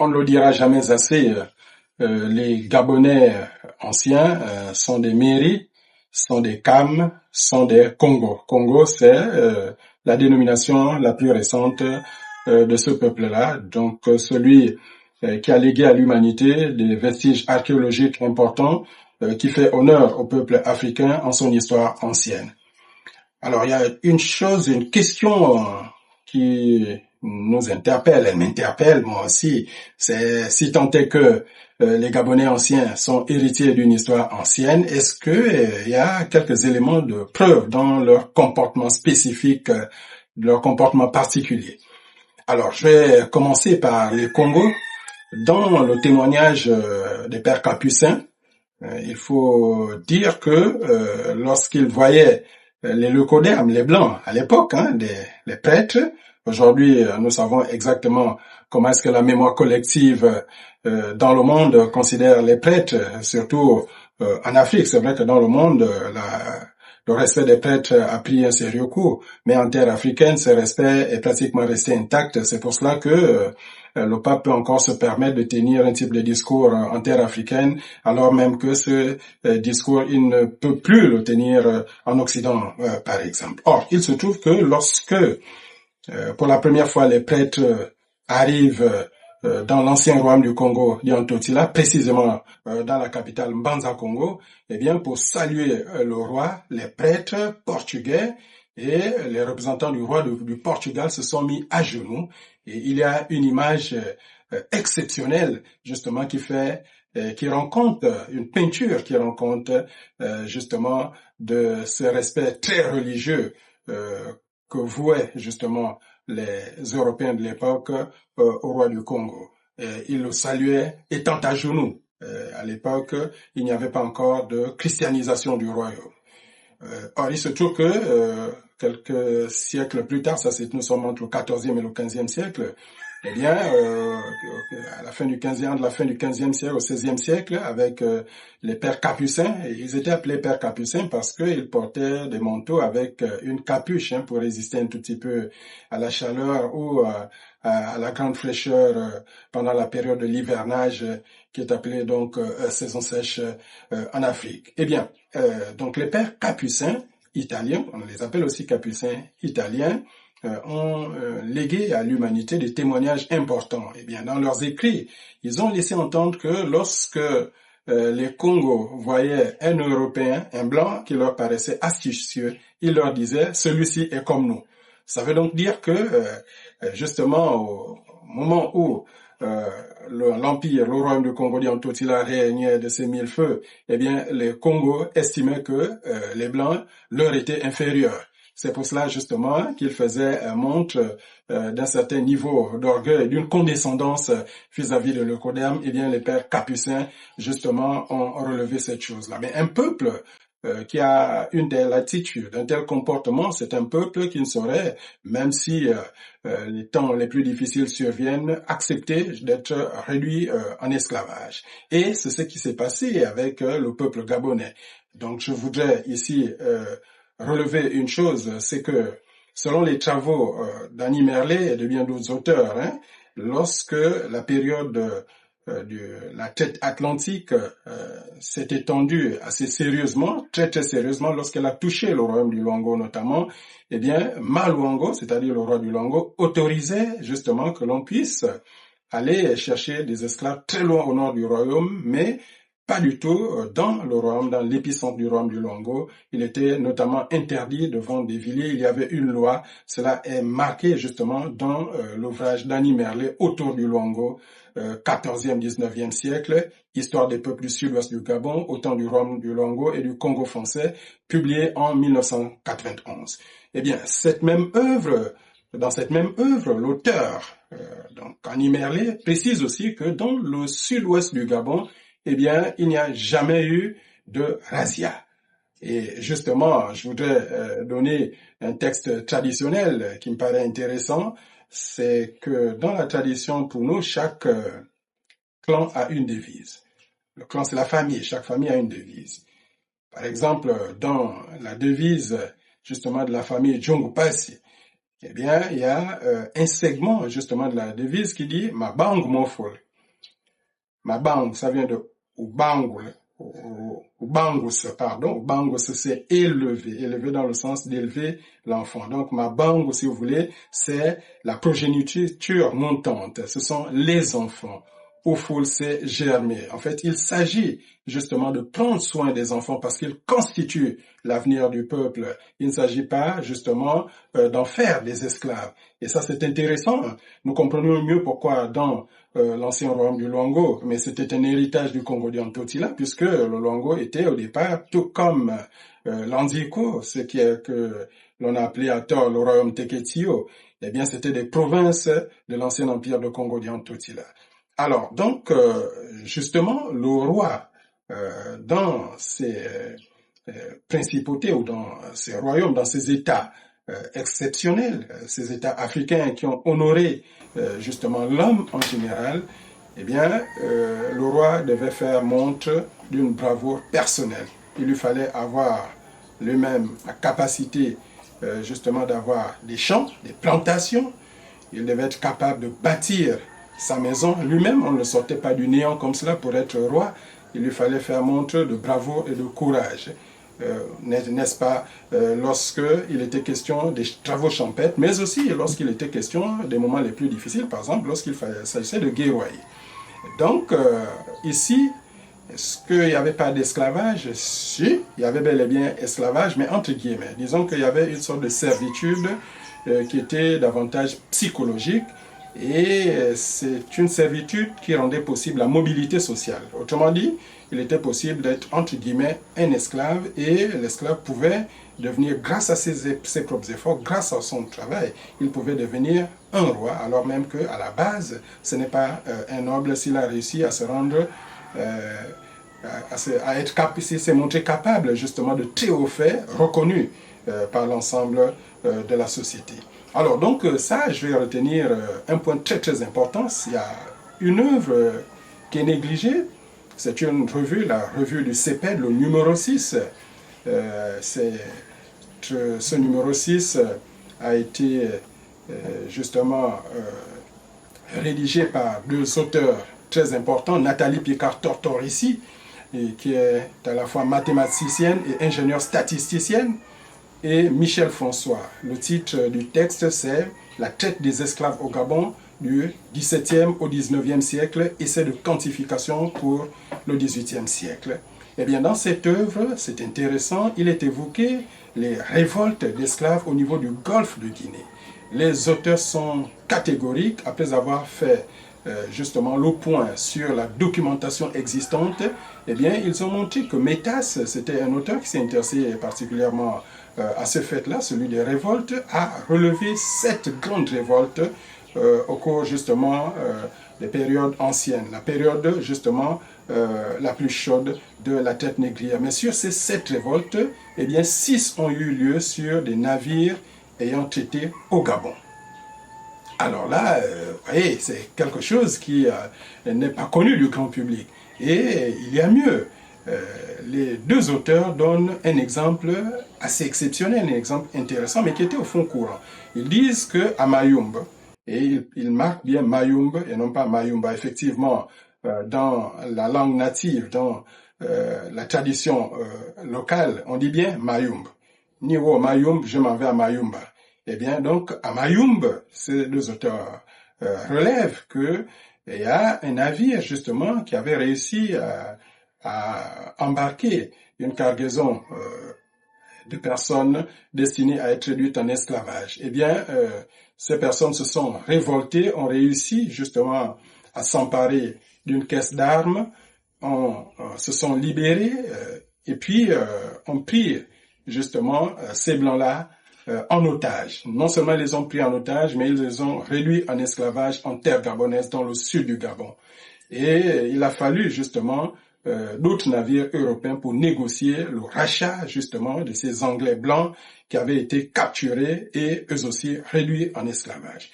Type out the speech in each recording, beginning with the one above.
ne le dira jamais assez, les Gabonais anciens sont des Méri, sont des Kam, sont des Congo. Congo, c'est la dénomination la plus récente de ce peuple-là. Donc, celui qui a légué à l'humanité des vestiges archéologiques importants qui fait honneur au peuple africain en son histoire ancienne. Alors, il y a une question qui nous interpelle, elle m'interpelle moi aussi, c'est si tant est que les Gabonais anciens sont héritiers d'une histoire ancienne, est-ce que il y a quelques éléments de preuve dans leur comportement spécifique, leur comportement particulier? Alors, je vais commencer par le Congo. Dans le témoignage des pères capucins, il faut dire que lorsqu'ils voyaient les leucodermes, les blancs à l'époque, les prêtres, aujourd'hui nous savons exactement comment est-ce que la mémoire collective dans le monde considère les prêtres, surtout en Afrique. C'est vrai que dans le monde, le respect des prêtres a pris un sérieux coup, mais en terre africaine, ce respect est pratiquement resté intact. C'est pour cela que le pape peut encore se permettre de tenir un type de discours en terre africaine, alors même que ce discours, il ne peut plus le tenir en Occident, par exemple. Or, il se trouve que lorsque, pour la première fois, les prêtres arrivent dans l'ancien royaume du Congo, Liantotila, précisément dans la capitale Mbanza Congo, eh bien, pour saluer le roi, les prêtres portugais et les représentants du roi du Portugal se sont mis à genoux. Et il y a une image exceptionnelle, justement, qui rend compte, une peinture qui rend compte, justement, de ce respect très religieux que vouaient, justement, les Européens de l'époque au roi du Congo. Ils le saluaient étant à genoux. À l'époque, il n'y avait pas encore de christianisation du royaume. Or, il se trouve que quelques siècles plus tard, nous sommes entre le 14e et le 15e siècle, eh bien, à la fin du 15e siècle, au 16e siècle, avec les pères capucins, et ils étaient appelés pères capucins parce qu'ils portaient des manteaux avec une capuche pour résister un tout petit peu à la chaleur ou à la grande fraîcheur pendant la période de l'hivernage qui est appelée donc saison sèche en Afrique. Eh bien, donc les pères capucins italiens, on les appelle aussi capucins italiens, ont légué à l'humanité des témoignages importants. Eh bien, dans leurs écrits, ils ont laissé entendre que lorsque les Congos voyaient un Européen, un blanc qui leur paraissait astucieux, ils leur disaient « celui-ci est comme nous ». Ça veut donc dire que, justement, au moment où l'Empire, le royaume du Congo d'Antotila régnait de ses mille feux, eh bien, les Congos estimaient que les Blancs leur étaient inférieurs. C'est pour cela, justement, qu'ils faisaient montre d'un certain niveau d'orgueil, d'une condescendance vis-à-vis de l'Eucoderme. Eh bien, les pères capucins, justement, ont relevé cette chose-là. Mais un peuple qui a une telle attitude, un tel comportement, c'est un peuple qui ne saurait, même si les temps les plus difficiles surviennent, accepter d'être réduit en esclavage. Et c'est ce qui s'est passé avec le peuple gabonais. Donc je voudrais ici relever une chose, c'est que selon les travaux d'Annie Merlet et de bien d'autres auteurs, lorsque la période de la traite atlantique s'est étendue assez sérieusement, très très sérieusement, lorsqu'elle a touché le royaume du Luango notamment, eh bien, Maluango, c'est-à-dire le roi du Luango, autorisait justement que l'on puisse aller chercher des esclaves très loin au nord du royaume, mais pas du tout dans le royaume, dans l'épicentre du royaume du Luango. Il était notamment interdit de vendre des viliers. Il y avait une loi. Cela est marqué justement dans l'ouvrage d'Annie Merlet autour du Luango, 14e, 19e siècle, Histoire des peuples du sud-ouest du Gabon, au temps du royaume du Luango et du Congo français, publié en 1991. Eh bien, dans cette même œuvre, l'auteur, donc Annie Merlet, précise aussi que dans le sud-ouest du Gabon, eh bien, il n'y a jamais eu de razzia. Et justement, je voudrais donner un texte traditionnel qui me paraît intéressant, c'est que dans la tradition, pour nous, chaque clan a une devise. Le clan, c'est la famille, chaque famille a une devise. Par exemple, dans la devise, justement, de la famille Djongupasi, eh bien, il y a un segment, justement, de la devise qui dit « Ma bang mofol ». Mabang, ça vient de Ubangul, Ubangus, pardon. Ubangus, c'est élever, élever dans le sens d'élever l'enfant. Donc, Mabangu, si vous voulez, c'est la progéniture montante. Ce sont les enfants. Uful, c'est germer. En fait, il s'agit justement de prendre soin des enfants parce qu'ils constituent l'avenir du peuple. Il ne s'agit pas justement d'en faire des esclaves. Et ça, c'est intéressant. Nous comprenons mieux pourquoi dans l'ancien royaume du Luango, mais c'était un héritage du Congo d'Antotila, puisque le Luango était au départ, tout comme l'Andiko, ce qui est que l'on a appelé à tort le royaume Teketio, eh bien c'était des provinces de l'ancien empire de Congo d'Antotila. Alors, donc, justement, le roi, dans ses principautés ou dans ses royaumes, dans ses États exceptionnels, ces États africains qui ont honoré justement l'homme en général, eh bien, le roi devait faire montre d'une bravoure personnelle. Il lui fallait avoir lui-même la capacité justement d'avoir des champs, des plantations. Il devait être capable de bâtir sa maison lui-même. On ne le sortait pas du néant comme cela pour être roi. Il lui fallait faire montre de bravoure et de courage. N'est-ce pas, lorsqu'il était question des travaux champêtres, mais aussi lorsqu'il était question des moments les plus difficiles, par exemple lorsqu'il s'agissait de guerroyer. Donc, ici, est-ce qu'il n'y avait pas d'esclavage? Si, il y avait bel et bien esclavage, mais entre guillemets. Disons qu'il y avait une sorte de servitude qui était davantage psychologique, et c'est une servitude qui rendait possible la mobilité sociale. Autrement dit, il était possible d'être, entre guillemets, un esclave, et l'esclave pouvait devenir, grâce à ses propres efforts, grâce à son travail, il pouvait devenir un roi, alors même qu'à la base, ce n'est pas un noble s'il a réussi à se rendre, s'il s'est montré capable justement de très hauts faits reconnus par l'ensemble de la société. Alors donc ça, je vais retenir un point très très important. Il y a une œuvre qui est négligée. C'est une revue, la revue du CEPED, le numéro 6. Ce numéro 6 a été justement rédigé par deux auteurs très importants, Nathalie Picard-Tortorici, qui est à la fois mathématicienne et ingénieure statisticienne, et Michel François. Le titre du texte, c'est « La traite des esclaves au Gabon du XVIIe au XIXe siècle, essai de quantification pour le XVIIIe siècle ». Eh bien, dans cette œuvre, c'est intéressant, il est évoqué les révoltes d'esclaves au niveau du golfe de Guinée. Les auteurs sont catégoriques, après avoir fait justement le point sur la documentation existante. Eh bien, ils ont montré que Métas, c'était un auteur qui s'est intéressé particulièrement à ce fait-là, celui des révoltes, a relevé 7 grandes révoltes au cours justement des périodes anciennes, la période justement la plus chaude de la traite négrière. Mais sur ces 7 révoltes, eh bien 6 ont eu lieu sur des navires ayant traité au Gabon. Alors là, vous voyez, c'est quelque chose qui n'est pas connu du grand public. Et il y a mieux. Les deux auteurs donnent un exemple assez exceptionnel, un exemple intéressant, mais qui était au fond courant. Ils disent qu'à Mayumbe, et ils marquent bien Mayumbe et non pas Mayumba, effectivement, dans la langue native, dans la tradition locale, on dit bien Mayumbe. Niveau Mayumbe, je m'en vais à Mayumba. Eh bien, donc, à Mayumbe, ces deux auteurs relèvent qu'il y a un navire, justement, qui avait réussi à embarquer une cargaison de personnes destinées à être réduites en esclavage. Eh bien, ces personnes se sont révoltées, ont réussi justement à s'emparer d'une caisse d'armes, se sont libérés et puis ont pris justement ces blancs-là en otage. Non seulement ils les ont pris en otage, mais ils les ont réduits en esclavage en terre gabonaise, dans le sud du Gabon. Et il a fallu justement d'autres navires européens pour négocier le rachat justement de ces Anglais blancs qui avaient été capturés et eux aussi réduits en esclavage.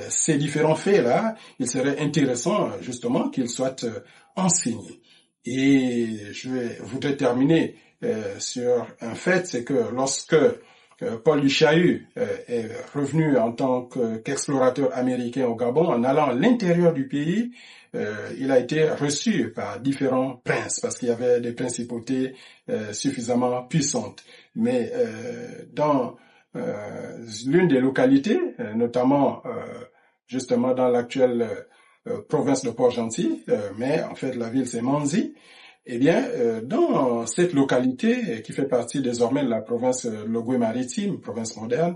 Ces différents faits-là, il serait intéressant justement qu'ils soient enseignés. Et je voudrais terminer sur un fait, c'est que lorsque Paul du Chaillu est revenu en tant qu'explorateur américain au Gabon. En allant à l'intérieur du pays, il a été reçu par différents princes parce qu'il y avait des principautés suffisamment puissantes. Mais dans l'une des localités, notamment justement dans l'actuelle province de Port-Gentil, mais en fait la ville c'est Manzi. Eh bien, dans cette localité qui fait partie désormais de la province Logoué-Maritime, province moderne,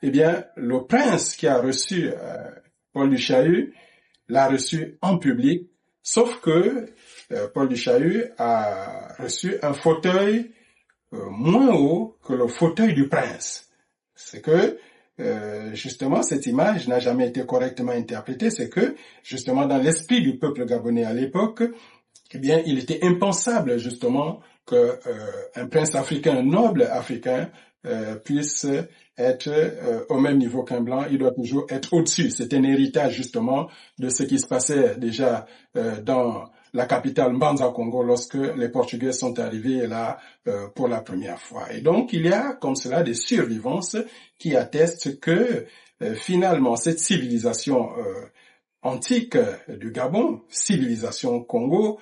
eh bien, le prince qui a reçu Paul du Chaillu l'a reçu en public, sauf que Paul du Chaillu a reçu un fauteuil moins haut que le fauteuil du prince. C'est que justement, cette image n'a jamais été correctement interprétée, c'est que justement dans l'esprit du peuple gabonais à l'époque, eh bien, il était impensable justement que un prince africain, un noble africain, puisse être au même niveau qu'un blanc. Il doit toujours être au-dessus. C'est un héritage justement de ce qui se passait déjà dans la capitale Mbanza-Congo lorsque les Portugais sont arrivés là pour la première fois. Et donc, il y a comme cela des survivances qui attestent que finalement cette civilisation antique du Gabon, civilisation Congo,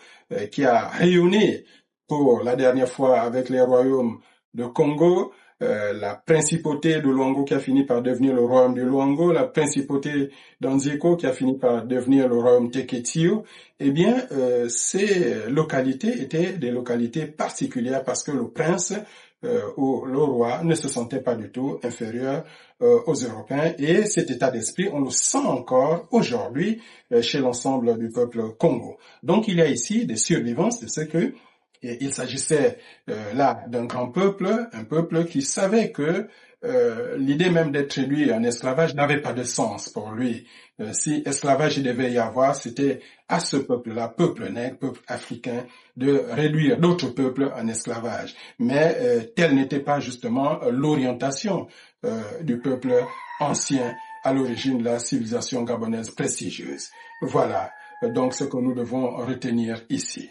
qui a rayonné pour la dernière fois avec les royaumes de Congo, la principauté de Luango qui a fini par devenir le royaume de Luango, la principauté d'Anziko qui a fini par devenir le royaume Teketio, eh bien, ces localités étaient des localités particulières parce que le prince où le roi ne se sentait pas du tout inférieur aux Européens. Et cet état d'esprit, on le sent encore aujourd'hui chez l'ensemble du peuple Congo. Donc il y a ici des survivances de ce que il s'agissait là d'un grand peuple, un peuple qui savait que l'idée même d'être réduit en esclavage n'avait pas de sens pour lui. Si esclavage il devait y avoir, c'était à ce peuple-là, peuple nègre, peuple africain, de réduire d'autres peuples en esclavage. Mais telle n'était pas justement l'orientation du peuple ancien à l'origine de la civilisation gabonaise prestigieuse. Voilà donc ce que nous devons retenir ici.